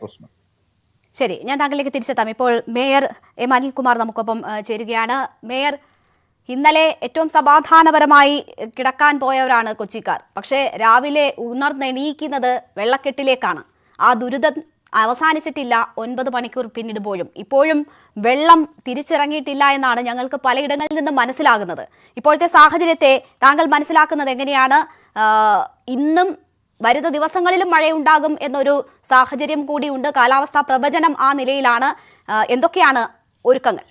പ്രശ്നം. ശരി, ഞാൻ താങ്കളിലേക്ക് തിരിച്ചെത്താം. ഇപ്പോൾ മേയർ എം അനിൽകുമാർ നമുക്കൊപ്പം ചേരുകയാണ്. മേയർ, ഇന്നലെ ഏറ്റവും സമാധാനപരമായി കിടക്കാൻ പോയവരാണ് കൊച്ചിക്കാർ. പക്ഷേ രാവിലെ ഉണർന്നെണീക്കുന്നത് വെള്ളക്കെട്ടിലേക്കാണ്. ആ ദുരിതം അവസാനിച്ചിട്ടില്ല. 9 മണിക്കൂർ പിന്നിടുമ്പോഴും ഇപ്പോഴും വെള്ളം തിരിച്ചിറങ്ങിയിട്ടില്ല എന്നാണ് ഞങ്ങൾക്ക് പലയിടങ്ങളിൽ നിന്നും മനസ്സിലാകുന്നത്. ഇപ്പോഴത്തെ സാഹചര്യത്തെ താങ്കൾ മനസ്സിലാക്കുന്നത് എങ്ങനെയാണ്? ഇന്നും വരുന്ന ദിവസങ്ങളിലും മഴയുണ്ടാകും എന്നൊരു സാഹചര്യം കൂടിയുണ്ട്. കാലാവസ്ഥാ പ്രവചനം ആ നിലയിലാണ്. എന്തൊക്കെയാണ് ഒരുക്കങ്ങൾ?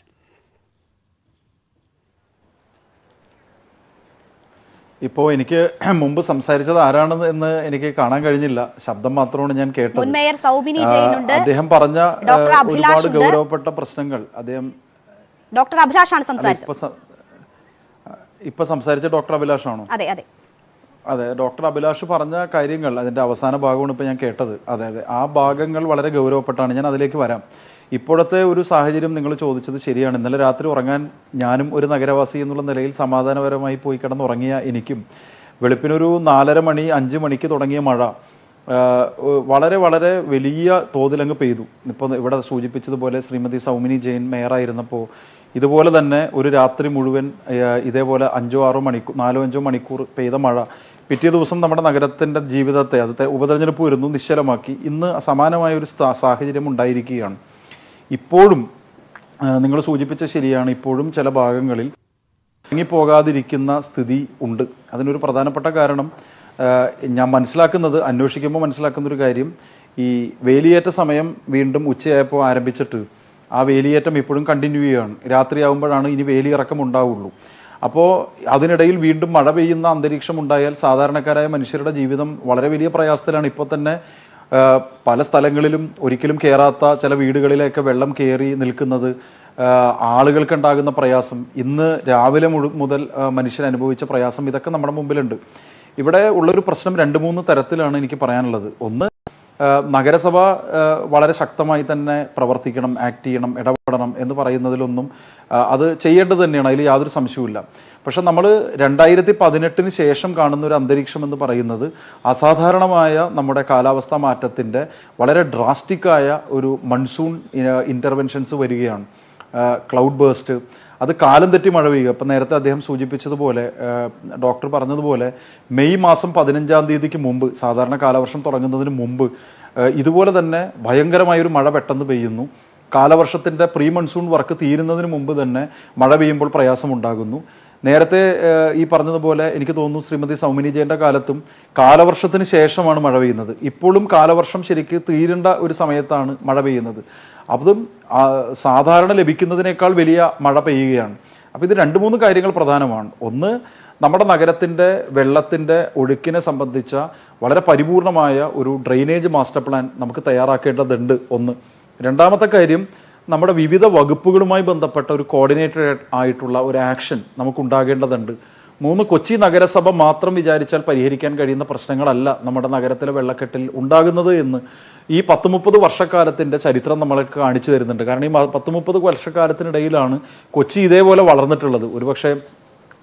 ഇപ്പോ എനിക്ക് മുമ്പ് സംസാരിച്ചത് ആരാണെന്ന് എന്ന് എനിക്ക് കാണാൻ കഴിഞ്ഞില്ല. ശബ്ദം മാത്രമാണ് ഞാൻ കേട്ടത്. മുൻ മേയർ സൗമിനി ജെയിൻ ഉണ്ട്. അദ്ദേഹം പറഞ്ഞ ഒരുപാട് ഗൗരവപ്പെട്ട പ്രശ്നങ്ങൾ ഡോക്ടർ അഭിലാഷാണ് സംസാരിച്ചത്. ഇപ്പൊ സംസാരിച്ച ഡോക്ടർ അഭിലാഷാണോ? അതെ അതെ അതെ, ഡോക്ടർ അഭിലാഷ് പറഞ്ഞ കാര്യങ്ങൾ, അതിന്റെ അവസാന ഭാഗമാണ് ഇപ്പൊ ഞാൻ കേട്ടത്. അതെ അതെ, ആ ഭാഗങ്ങൾ വളരെ ഗൗരവപ്പെട്ടാണ്. ഞാൻ അതിലേക്ക് വരാം. ഇപ്പോഴത്തെ ഒരു സാഹചര്യം നിങ്ങൾ ചോദിച്ചത് ശരിയാണ്. ഇന്നലെ രാത്രി ഉറങ്ങാൻ ഞാനും ഒരു നഗരവാസി എന്നുള്ള നിലയിൽ സമാധാനപരമായി പോയി കിടന്നുറങ്ങിയ എനിക്കും വെളുപ്പിനൊരു 4:30 മണി 5 മണിക്ക് തുടങ്ങിയ മഴ വളരെ വളരെ വലിയ തോതിലങ്ങ് പെയ്തു. ഇപ്പൊ ഇവിടെ സൂചിപ്പിച്ചതുപോലെ ശ്രീമതി സൗമിനി ജെയിൻ മേയറായിരുന്നപ്പോൾ ഇതുപോലെ തന്നെ ഒരു രാത്രി മുഴുവൻ ഇതേപോലെ 4-5 മണിക്കൂർ പെയ്ത മഴ പിറ്റേ ദിവസം നമ്മുടെ നഗരത്തിന്റെ ജീവിതത്തെ, അത് ഉപതെരഞ്ഞെടുപ്പ് വരുന്നു, നിശ്ചലമാക്കി. ഇന്ന് സമാനമായ ഒരു സാഹചര്യം ഉണ്ടായിരിക്കുകയാണ്. ഇപ്പോഴും നിങ്ങൾ സൂചിപ്പിച്ച ശരിയാണ്, ഇപ്പോഴും ചില ഭാഗങ്ങളിൽ ഇറങ്ങിപ്പോകാതിരിക്കുന്ന സ്ഥിതി ഉണ്ട്. അതിനൊരു പ്രധാനപ്പെട്ട കാരണം ഞാൻ മനസ്സിലാക്കുന്നത്, അന്വേഷിക്കുമ്പോൾ മനസ്സിലാക്കുന്ന ഒരു കാര്യം, ഈ വേലിയേറ്റ സമയം വീണ്ടും ഉച്ചയായപ്പോൾ ആരംഭിച്ചിട്ട് ആ വേലിയേറ്റം ഇപ്പോഴും കണ്ടിന്യൂ ചെയ്യുകയാണ്. രാത്രിയാവുമ്പോഴാണ് ഇനി വേലിയിറക്കം ഉണ്ടാവുള്ളൂ. അപ്പോൾ അതിനിടയിൽ വീണ്ടും മഴ പെയ്യുന്ന അന്തരീക്ഷം ഉണ്ടായാൽ സാധാരണക്കാരായ മനുഷ്യരുടെ ജീവിതം വളരെ വലിയ പ്രയാസത്തിലാണ്. ഇപ്പോൾ തന്നെ പല സ്ഥലങ്ങളിലും ഒരിക്കലും കയറാത്ത ചില വീടുകളിലേക്ക് വെള്ളം കയറി നിൽക്കുന്നത്, ആളുകൾക്കുണ്ടാകുന്ന പ്രയാസം, ഇന്ന് രാവിലെ മുതൽ മനുഷ്യർ അനുഭവിച്ച പ്രയാസം, ഇതൊക്കെ നമ്മുടെ മുമ്പിലുണ്ട്. ഇവിടെ ഉള്ളൊരു പ്രശ്നം 2-3 തരത്തിലാണ് എനിക്ക് പറയാനുള്ളത്. ഒന്ന്, നഗരസഭ വളരെ ശക്തമായി തന്നെ പ്രവർത്തിക്കണം, ആക്ട് ചെയ്യണം, ഇടപെടണം എന്ന് പറയുന്നതിലൊന്നും അത് ചെയ്യേണ്ടത് തന്നെയാണ്, അതിൽ യാതൊരു സംശയവുമില്ല. പക്ഷെ നമ്മൾ 2018 ശേഷം കാണുന്ന ഒരു അന്തരീക്ഷം എന്ന് പറയുന്നത് അസാധാരണമായ നമ്മുടെ കാലാവസ്ഥാ മാറ്റത്തിന്റെ വളരെ ഡ്രാസ്റ്റിക്കായ ഒരു മൺസൂൺ ഇന്റർവെൻഷൻസ് വരികയാണ്. ക്ലൗഡ് ബേസ്റ്റ്, അത് കാലം തെറ്റി മഴ പെയ്യുക. ഇപ്പം നേരത്തെ അദ്ദേഹം സൂചിപ്പിച്ചതുപോലെ, ഡോക്ടർ പറഞ്ഞതുപോലെ, മെയ് മാസം 15-ാം തീയതിക്ക് മുമ്പ്, സാധാരണ കാലവർഷം തുടങ്ങുന്നതിന് മുമ്പ് ഇതുപോലെ തന്നെ ഭയങ്കരമായൊരു മഴ പെട്ടെന്ന് പെയ്യുന്നു. കാലവർഷത്തിന്റെ പ്രീ മൺസൂൺ വർക്ക് തീരുന്നതിന് മുമ്പ് തന്നെ മഴ പെയ്യുമ്പോൾ പ്രയാസമുണ്ടാകുന്നു. നേരത്തെ ഈ പറഞ്ഞതുപോലെ എനിക്ക് തോന്നുന്നു ശ്രീമതി സൗമിനി ജയന്റെ കാലത്തും കാലവർഷത്തിന് ശേഷമാണ് മഴ പെയ്യുന്നത്. ഇപ്പോഴും കാലവർഷം ശരിക്ക് തീരേണ്ട ഒരു സമയത്താണ് മഴ പെയ്യുന്നത്. അതും സാധാരണ ലഭിക്കുന്നതിനേക്കാൾ വലിയ മഴ പെയ്യുകയാണ്. അപ്പൊ ഇത് 2-3 കാര്യങ്ങൾ പ്രധാനമാണ്. ഒന്ന്, നമ്മുടെ നഗരത്തിന്റെ വെള്ളത്തിന്റെ ഒഴുക്കിനെ സംബന്ധിച്ച വളരെ പരിപൂർണമായ ഒരു ഡ്രെയിനേജ് മാസ്റ്റർ പ്ലാൻ നമുക്ക് തയ്യാറാക്കേണ്ടതുണ്ട്. ഒന്ന്. രണ്ടാമത്തെ കാര്യം, നമ്മുടെ വിവിധ വകുപ്പുകളുമായി ബന്ധപ്പെട്ട ഒരു കോർഡിനേറ്റഡ് ആയിട്ടുള്ള ഒരു ആക്ഷൻ നമുക്ക് ഉണ്ടാകേണ്ടതുണ്ട്. 3, കൊച്ചി നഗരസഭ മാത്രം വിചാരിച്ചാൽ പരിഹരിക്കാൻ കഴിയുന്ന പ്രശ്നങ്ങളല്ല നമ്മുടെ നഗരത്തിലെ വെള്ളക്കെട്ടിൽ ഉണ്ടാകുന്നത് എന്ന് ഈ 10-30 വർഷക്കാലത്തിന്റെ ചരിത്രം നമ്മൾക്ക് കാണിച്ചു തരുന്നുണ്ട്. കാരണം ഈ 10-30 വർഷക്കാലത്തിനിടയിലാണ് കൊച്ചി ഇതേപോലെ വളർന്നിട്ടുള്ളത്. ഒരുപക്ഷെ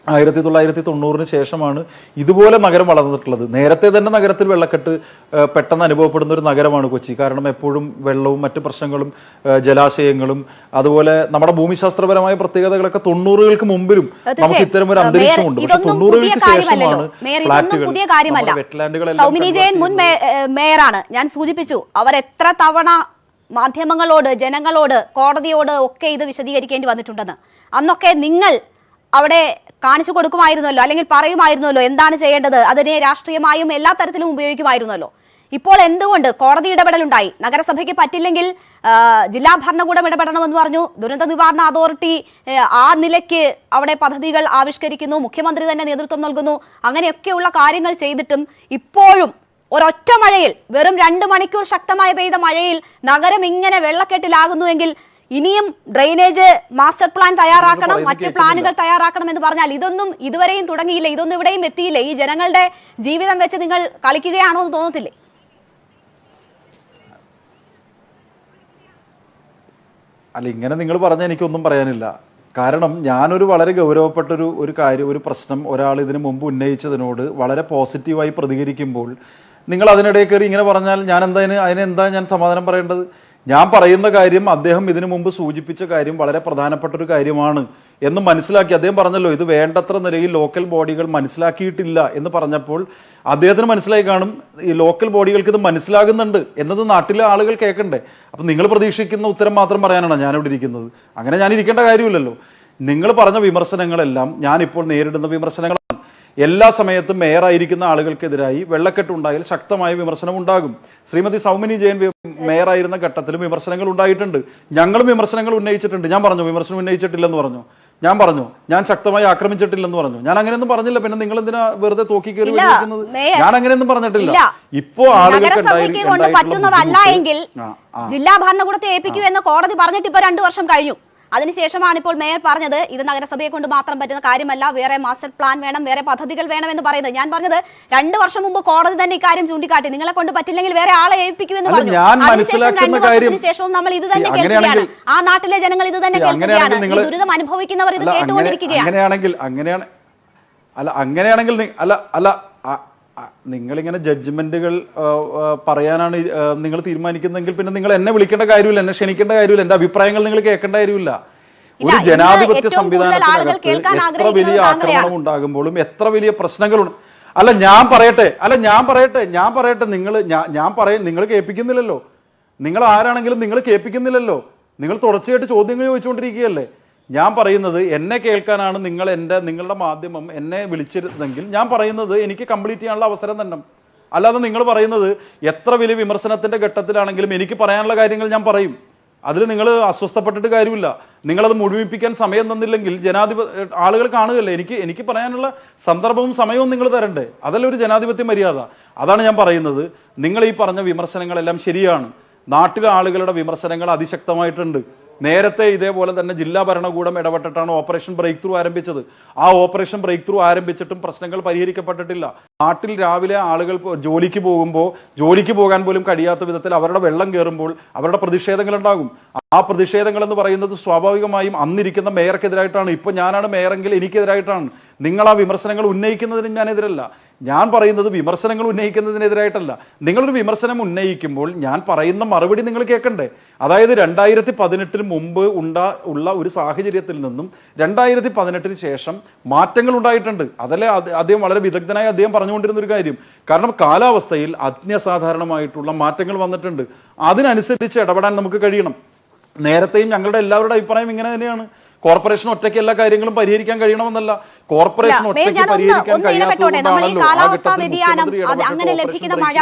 1990-ന് ശേഷമാണ് ഇതുപോലെ നഗരം വളർന്നിട്ടുള്ളത്. നേരത്തെ തന്നെ നഗരത്തിൽ വെള്ളക്കെട്ട് പെട്ടെന്ന് അനുഭവപ്പെടുന്ന ഒരു നഗരമാണ് കൊച്ചി. കാരണം എപ്പോഴും വെള്ളവും മറ്റു പ്രശ്നങ്ങളും, ജലാശയങ്ങളും, അതുപോലെ നമ്മുടെ ഭൂമിശാസ്ത്രപരമായ പ്രത്യേകതകളൊക്കെ 90-കൾക്ക് മുമ്പിലും നമുക്ക് ഇത്തരം ഒരു അന്തരീക്ഷമുണ്ട്. പക്ഷെ 90-കൾക്ക് ശേഷമാണ് ഫ്ലാറ്റുകൾ, വെറ്റ്ലാൻഡുകളെല്ലാം. സൗമിനി ജയൻ മുൻ മേയറാണ്. ഞാൻ സൂചിപ്പിച്ചു, അവർ എത്ര തവണ മാധ്യമങ്ങളോട്, ജനങ്ങളോട്, കോടതിയോട് ഒക്കെ ഇത് വിശദീകരിക്കേണ്ടി വന്നിട്ടുണ്ടെന്ന്. അന്നൊക്കെ നിങ്ങൾ അവിടെ കാണിച്ചു കൊടുക്കുമായിരുന്നല്ലോ, അല്ലെങ്കിൽ പറയുമായിരുന്നല്ലോ എന്താണ് ചെയ്യേണ്ടത്, അതിനെ രാഷ്ട്രീയമായും എല്ലാ തരത്തിലും ഉപയോഗിക്കുമായിരുന്നല്ലോ. ഇപ്പോൾ എന്തുകൊണ്ട് കോടതി ഇടപെടലുണ്ടായി? നഗരസഭയ്ക്ക് പറ്റില്ലെങ്കിൽ ജില്ലാ ഭരണകൂടം ഇടപെടണമെന്ന് പറഞ്ഞു. ദുരന്ത നിവാരണ അതോറിറ്റി ആ നിലയ്ക്ക് അവിടെ പദ്ധതികൾ ആവിഷ്കരിക്കുന്നു, മുഖ്യമന്ത്രി തന്നെ നേതൃത്വം നൽകുന്നു. അങ്ങനെയൊക്കെയുള്ള കാര്യങ്ങൾ ചെയ്തിട്ടും ഇപ്പോഴും ഒരൊറ്റ മഴയിൽ, വെറും 2 മണിക്കൂർ ശക്തമായി പെയ്ത മഴയിൽ നഗരം ഇങ്ങനെ വെള്ളക്കെട്ടിലാകുന്നുവെങ്കിൽ ഇനിയും ഡ്രെയിനേജ് മാസ്റ്റർ പ്ലാൻ തയ്യാറാക്കണം, മറ്റ് പ്ലാനുകൾ തയ്യാറാക്കണം എന്ന് പറഞ്ഞാൽ ഇതൊന്നും ഇതുവരെയും തുടങ്ങിയില്ല, ഇതൊന്നും ഇവിടെയും എത്തിയില്ല. ഈ ജനങ്ങളുടെ ജീവിതം വെച്ച് നിങ്ങൾ കളിക്കുകയാണോ എന്ന് തോന്നത്തില്ലേ? അല്ല, ഇങ്ങനെ നിങ്ങൾ പറഞ്ഞാൽ എനിക്കൊന്നും പറയാനില്ല. കാരണം ഞാനൊരു വളരെ ഗൗരവപ്പെട്ടൊരു കാര്യം, ഒരു പ്രശ്നം ഒരാൾ ഇതിനു മുമ്പ് ഉന്നയിച്ചതിനോട് വളരെ പോസിറ്റീവായി പ്രതികരിക്കുമ്പോൾ നിങ്ങൾ അതിനിടെ കയറി ഇങ്ങനെ പറഞ്ഞാൽ ഞാൻ അതിനെന്താ ഞാൻ സമാധാനം പറയേണ്ടത്? ഞാൻ പറയുന്ന കാര്യം അദ്ദേഹം ഇതിനു മുമ്പ് സൂചിപ്പിച്ച കാര്യം വളരെ പ്രധാനപ്പെട്ട ഒരു കാര്യമാണ് എന്ന് മനസ്സിലാക്കി. അദ്ദേഹം പറഞ്ഞല്ലോ ഇത് വേണ്ടത്ര നിലയിൽ ലോക്കൽ ബോഡികൾ മനസ്സിലാക്കിയിട്ടില്ല എന്ന് പറഞ്ഞപ്പോൾ അദ്ദേഹത്തിന് മനസ്സിലായി കാണും ഈ ലോക്കൽ ബോഡികൾക്ക് ഇത് മനസ്സിലാകുന്നുണ്ട് എന്നത് നാട്ടിലെ ആളുകൾ കേൾക്കണ്ടേ. അപ്പൊ നിങ്ങൾ പ്രതീക്ഷിക്കുന്ന ഉത്തരം മാത്രം പറയാനാണ് ഞാനിവിടെ ഇരിക്കുന്നത്. അങ്ങനെ ഞാൻ ഇരിക്കേണ്ട കാര്യമില്ലല്ലോ. നിങ്ങൾ പറഞ്ഞ വിമർശനങ്ങളെല്ലാം ഞാനിപ്പോൾ നേരിടുന്ന വിമർശനങ്ങളാണ്. എല്ലാ സമയത്തും മേയറായിരിക്കുന്ന ആളുകൾക്കെതിരായി വെള്ളക്കെട്ടുണ്ടായാൽ ശക്തമായ വിമർശനം ഉണ്ടാകും. ശ്രീമതി സൗമിനി ജയൻ മേയറായിരുന്ന ഘട്ടത്തിലും വിമർശനങ്ങൾ ഉണ്ടായിട്ടുണ്ട്. ഞങ്ങളും വിമർശനങ്ങൾ ഉന്നയിച്ചിട്ടുണ്ട്. ഞാൻ പറഞ്ഞു വിമർശനം ഉന്നയിച്ചിട്ടില്ലെന്ന് പറഞ്ഞു. ഞാൻ ശക്തമായി ആക്രമിച്ചിട്ടില്ലെന്ന് പറഞ്ഞു. ഞാൻ അങ്ങനെയൊന്നും പറഞ്ഞില്ല. പിന്നെ നിങ്ങൾ എന്തിനാ വെറുതെ തോക്കി കയറി വിളിക്കുന്നത്? ഞാൻ അങ്ങനെയൊന്നും പറഞ്ഞിട്ടില്ല. ഇപ്പോ കൊണ്ട് പറ്റുന്നതല്ല എങ്കിൽ ജില്ലാ ഭരണകൂടത്തെ ഏൽപ്പിക്കൂ എന്ന് കോടതി പറഞ്ഞിട്ട് ഇപ്പൊ 2 വർഷം കഴിഞ്ഞു. അതിനുശേഷമാണ് ഇപ്പോൾ മേയർ പറഞ്ഞത് ഇത് നഗരസഭയെ കൊണ്ട് മാത്രം പറ്റുന്ന കാര്യമല്ല, വേറെ മാസ്റ്റർ പ്ലാൻ വേണം, വേറെ പദ്ധതികൾ വേണം എന്ന് പറയുന്നത്. ഞാൻ പറഞ്ഞത് 2 വർഷം മുമ്പ് കോടതി തന്നെ ഇക്കാര്യം ചൂണ്ടിക്കാട്ടി. നിങ്ങളെ കൊണ്ട് പറ്റില്ലെങ്കിൽ വേറെ ആളെ ഏൽപ്പിക്കൂ എന്ന് പറഞ്ഞു. അതിനുശേഷം 2 വർഷത്തിന് ശേഷവും നമ്മൾ ഇത് തന്നെ കേൾക്കുകയാണ്. ആ നാട്ടിലെ ജനങ്ങൾ ഇത് തന്നെ കേൾക്കുകയാണ്. ഈ ദുരിതം അനുഭവിക്കുന്നവർ ഇത് കേട്ടുകൊണ്ടിരിക്കുകയാണ്. നിങ്ങളിങ്ങനെ ജഡ്ജ്മെന്റുകൾ പറയാനാണ് നിങ്ങൾ തീരുമാനിക്കുന്നതെങ്കിൽ പിന്നെ നിങ്ങൾ എന്നെ വിളിക്കേണ്ട കാര്യമില്ല, എന്നെ ക്ഷണിക്കേണ്ട കാര്യമില്ല, എന്റെ അഭിപ്രായങ്ങൾ നിങ്ങൾ കേൾക്കേണ്ട കാര്യമില്ല. ഒരു ജനാധിപത്യ സംവിധാനത്തിനകത്ത് എത്ര വലിയ ആക്രമണം ഉണ്ടാകുമ്പോഴും എത്ര വലിയ പ്രശ്നങ്ങളുണ്ട്. ഞാൻ പറയട്ടെ നിങ്ങൾ കേൾപ്പിക്കുന്നില്ലല്ലോ. നിങ്ങൾ ആരാണെങ്കിലും നിങ്ങൾ കേൾപ്പിക്കുന്നില്ലല്ലോ. നിങ്ങൾ തുടർച്ചയായിട്ട് ചോദ്യങ്ങൾ ചോദിച്ചുകൊണ്ടിരിക്കുകയല്ലേ. ഞാൻ പറയുന്നത് എന്നെ കേൾക്കാനാണ് നിങ്ങളുടെ മാധ്യമം എന്നെ വിളിച്ചിരുന്നെങ്കിൽ ഞാൻ പറയുന്നത് എനിക്ക് കംപ്ലീറ്റ് ചെയ്യാനുള്ള അവസരം തന്നെ. അല്ലാതെ നിങ്ങൾ പറയുന്നത് എത്ര വലിയ വിമർശനത്തിന്റെ ഘട്ടത്തിലാണെങ്കിലും എനിക്ക് പറയാനുള്ള കാര്യങ്ങൾ ഞാൻ പറയും. അതിൽ നിങ്ങൾ അസ്വസ്ഥപ്പെട്ടിട്ട് കാര്യമില്ല. നിങ്ങളത് മുഴുമിപ്പിക്കാൻ സമയം തന്നില്ലെങ്കിൽ ആളുകൾ കാണുകയല്ലേ. എനിക്ക് പറയാനുള്ള സന്ദർഭവും സമയവും നിങ്ങൾ തരണ്ടേ. അതല്ല ഒരു ജനാധിപത്യ മര്യാദ. അതാണ് ഞാൻ പറയുന്നത്. നിങ്ങൾ ഈ പറഞ്ഞ വിമർശനങ്ങളെല്ലാം ശരിയാണ്. നാട്ടിലെ ആളുകളുടെ വിമർശനങ്ങൾ അതിശക്തമായിട്ടുണ്ട്. നേരത്തെ ഇതേപോലെ തന്നെ ജില്ലാ ഭരണകൂടം ഇടപെട്ടിട്ടാണ് ഓപ്പറേഷൻ ബ്രേക്ക് ത്രൂ ആരംഭിച്ചത്. ആ ഓപ്പറേഷൻ ബ്രേക്ക് ത്രൂ ആരംഭിച്ചിട്ടും പ്രശ്നങ്ങൾ പരിഹരിക്കപ്പെട്ടിട്ടില്ല. നാട്ടിൽ രാവിലെ ആളുകൾ ജോലിക്ക് പോകാൻ പോലും കഴിയാത്ത വിധത്തിൽ അവരുടെ വെള്ളം കയറുമ്പോൾ അവരുടെ പ്രതിഷേധങ്ങൾ ഉണ്ടാകും. ആ പ്രതിഷേധങ്ങൾ എന്ന് പറയുന്നത് സ്വാഭാവികമായും അന്നിരിക്കുന്ന മേയർക്കെതിരായിട്ടാണ്. ഇപ്പൊ ഞാനാണ് മേയറെങ്കിൽ എനിക്കെതിരായിട്ടാണ്. നിങ്ങൾ ആ വിമർശനങ്ങൾ ഉന്നയിക്കുന്നതിന് ഞാൻ എതിരല്ല. ഞാൻ പറയുന്നത് വിമർശനങ്ങൾ ഉന്നയിക്കുന്നതിനെതിരായിട്ടല്ല. നിങ്ങളൊരു വിമർശനം ഉന്നയിക്കുമ്പോൾ ഞാൻ പറയുന്ന മറുപടി നിങ്ങൾ കേൾക്കണ്ടേ. അതായത് 2018 മുമ്പ് ഉള്ള ഒരു സാഹചര്യത്തിൽ നിന്നും 2018 ശേഷം മാറ്റങ്ങൾ ഉണ്ടായിട്ടുണ്ട്. അതല്ലേ അദ്ദേഹം വളരെ വിദഗ്ധനായി അദ്ദേഹം പറഞ്ഞുകൊണ്ടിരുന്ന ഒരു കാര്യം. കാരണം കാലാവസ്ഥയിൽ അന്യസാധാരണമായിട്ടുള്ള മാറ്റങ്ങൾ വന്നിട്ടുണ്ട്. അതിനനുസരിച്ച് ഇടപെടാൻ നമുക്ക് കഴിയണം. നേരത്തെയും ഞങ്ങളുടെ എല്ലാവരുടെ അഭിപ്രായം ഇങ്ങനെ തന്നെയാണ്. കോർപ്പറേഷൻ ഒറ്റയ്ക്ക് എല്ലാ കാര്യങ്ങളും പരിഹരിക്കാൻ കഴിയണമെന്നല്ല. കോർപ്പറേഷൻ ഒറ്റയ്ക്ക് പരിഹരിക്കാൻ അങ്ങനെ ലഭിക്കുന്ന മഴ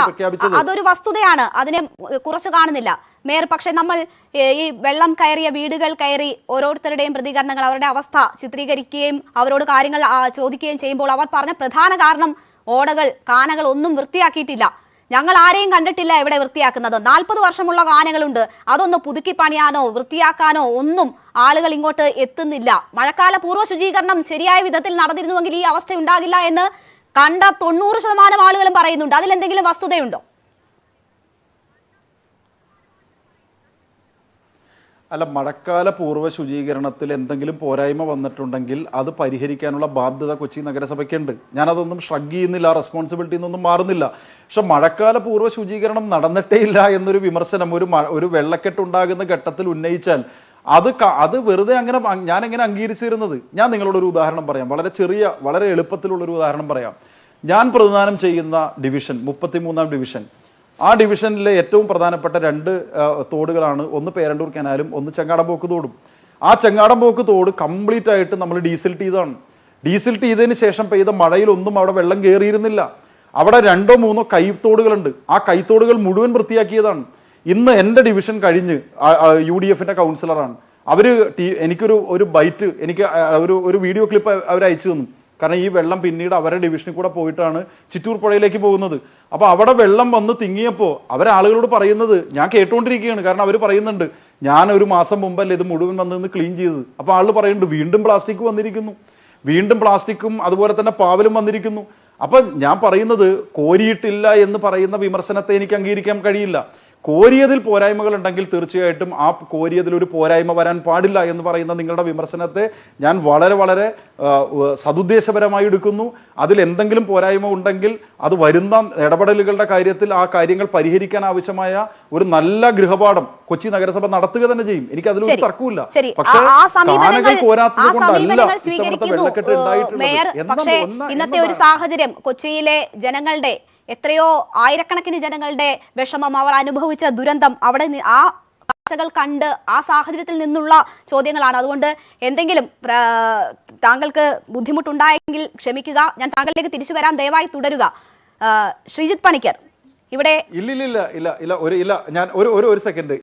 അതൊരു വസ്തുതയാണ്, അതിനെ കുറച്ച് കാണുന്നില്ല മേയർ. പക്ഷെ നമ്മൾ ഈ വെള്ളം കയറിയ വീടുകൾ കയറി ഓരോരുത്തരുടെയും പ്രതികരണങ്ങൾ, അവരുടെ അവസ്ഥ ചിത്രീകരിക്കുകയും അവരോട് കാര്യങ്ങൾ ചോദിക്കുകയും ചെയ്യുമ്പോൾ അവർ പറഞ്ഞ പ്രധാന കാരണം ഓടകൾ കാനകൾ ഒന്നും വൃത്തിയാക്കിയിട്ടില്ല. ഞങ്ങൾ ആരെയും കണ്ടിട്ടില്ല ഇവിടെ വൃത്തിയാക്കുന്നത്. 40 വർഷമുള്ള കാനകളുണ്ട്. അതൊന്ന് പുതുക്കി പണിയാനോ വൃത്തിയാക്കാനോ ഒന്നും ആളുകൾ ഇങ്ങോട്ട് എത്തുന്നില്ല. മഴക്കാല പൂർവ്വ ശുചീകരണം ശരിയായ വിധത്തിൽ നടന്നിരുന്നുവെങ്കിൽ ഈ അവസ്ഥ ഉണ്ടാകില്ല എന്ന് കണ്ട 90% ആളുകളും പറയുന്നുണ്ട്. അതിലെന്തെങ്കിലും വസ്തുതയുണ്ടോ? അല്ല, മഴക്കാല പൂർവ്വ ശുചീകരണത്തിൽ എന്തെങ്കിലും പോരായ്മ വന്നിട്ടുണ്ടെങ്കിൽ അത് പരിഹരിക്കാനുള്ള ബാധ്യത കൊച്ചി നഗരസഭയ്ക്കുണ്ട്. ഞാനതൊന്നും ഷ്രഗ് ചെയ്യുന്നില്ല, റെസ്പോൺസിബിലിറ്റി നിന്നൊന്നും മാറുന്നില്ല. പക്ഷെ മഴക്കാല പൂർവ്വ ശുചീകരണം നടന്നിട്ടേ ഇല്ല എന്നൊരു വിമർശനം ഒരു വെള്ളക്കെട്ടുണ്ടാകുന്ന ഘട്ടത്തിൽ ഉന്നയിച്ചാൽ അത് വെറുതെ ഞാൻ എങ്ങനെ അംഗീകരിച്ചിരുന്നത്? ഞാൻ നിങ്ങളോടൊരു ഉദാഹരണം പറയാം. വളരെ എളുപ്പത്തിലുള്ള ഒരു ഉദാഹരണം പറയാം. ഞാൻ പ്രതിദാനം ചെയ്യുന്ന ഡിവിഷൻ 33-ാം ഡിവിഷൻ. ആ ഡിവിഷനിലെ ഏറ്റവും പ്രധാനപ്പെട്ട 2 തോടുകളാണ്. ഒന്ന് പേരണ്ടൂർ കനാലും ഒന്ന് ചെങ്ങാടംപോക്ക് തോടും. ആ ചെങ്ങാടംപോക്ക് തോട് കംപ്ലീറ്റ് ആയിട്ട് നമ്മൾ ഡീസിൽട്ട് ചെയ്തതാണ്. ഡീസിൽട്ട് ചെയ്തതിന് ശേഷം പെയ്ത മഴയിലൊന്നും അവിടെ വെള്ളം കയറിയിരുന്നില്ല. അവിടെ 2-3 കൈത്തോടുകളുണ്ട്. ആ കൈത്തോടുകൾ മുഴുവൻ വൃത്തിയാക്കിയതാണ്. ഇന്ന് എന്റെ ഡിവിഷൻ കഴിഞ്ഞ് UDFന്റെ കൗൺസിലറാണ്. എനിക്കൊരു ബൈറ്റ് ഒരു വീഡിയോ ക്ലിപ്പ് അവർ അയച്ചു തന്നു. കാരണം ഈ വെള്ളം പിന്നീട് അവരുടെ ഡിവിഷനിൽ കൂടെ പോയിട്ടാണ് ചിറ്റൂർ പുഴയിലേക്ക് പോകുന്നത്. അപ്പൊ അവിടെ വെള്ളം വന്ന് തിങ്ങിയപ്പോ അവരാളുകളോട് പറയുന്നത് ഞാൻ കേട്ടുകൊണ്ടിരിക്കുകയാണ്. കാരണം അവർ പറയുന്നുണ്ട് ഞാൻ ഒരു മാസം മുമ്പല്ലേ ഇത് മുഴുവൻ വന്ന് ക്ലീൻ ചെയ്തത്. അപ്പൊ ആള് പറയുന്നുണ്ട് വീണ്ടും പ്ലാസ്റ്റിക് വന്നിരിക്കുന്നു, വീണ്ടും പ്ലാസ്റ്റിക്കും അതുപോലെ തന്നെ പാവലും വന്നിരിക്കുന്നു. അപ്പൊ ഞാൻ പറയുന്നത് കോരിയിട്ടില്ല എന്ന് പറയുന്ന വിമർശനത്തെ എനിക്ക് അംഗീകരിക്കാൻ കഴിയില്ല. കോരിയതിൽ പോരായ്മകൾ ഉണ്ടെങ്കിൽ തീർച്ചയായിട്ടും ആ കോരിയതിൽ ഒരു പോരായ്മ വരാൻ പാടില്ല എന്ന് പറയുന്ന നിങ്ങളുടെ വിമർശനത്തെ ഞാൻ വളരെ വളരെ സതുദ്ദേശപരമായി എടുക്കുന്നു. അതിൽ എന്തെങ്കിലും പോരായ്മ ഉണ്ടെങ്കിൽ അത് വരുന്ന ഇടപെടലുകളുടെ കാര്യത്തിൽ ആ കാര്യങ്ങൾ പരിഹരിക്കാൻ ആവശ്യമായ ഒരു നല്ല ഗൃഹപാഠം കൊച്ചി നഗരസഭ നടത്തുക തന്നെ ചെയ്യും. എനിക്ക് അതിലൊരു തർക്കമില്ല. പക്ഷേ കാനകൾ പോരാത്തത് കൊണ്ടല്ല ഇത്തവണത്തെ വെള്ളക്കെട്ട് പക്ഷേ ഇന്നത്തെ ഒരു സാഹചര്യം കൊച്ചിയിലെ ജനങ്ങളുടെ എത്രയോ ആയിരക്കണക്കിന് ജനങ്ങളുടെ വിഷമം, അവർ അനുഭവിച്ച ദുരന്തം, അവിടെ ആ കാഴ്ചകൾ കണ്ട് ആ സാഹചര്യത്തിൽ നിന്നുള്ള ചോദ്യങ്ങളാണ്. അതുകൊണ്ട് എന്തെങ്കിലും താങ്കൾക്ക് ബുദ്ധിമുട്ടുണ്ടായെങ്കിൽ ക്ഷമിക്കുക. ഞാൻ താങ്കളിലേക്ക് തിരിച്ചു വരാം, ദയവായി തുടരുക. ശ്രീജിത്ത് പണിക്കർ ഇവിടെ ഇല്ല ഞാൻ ഒരു സെക്കൻഡ്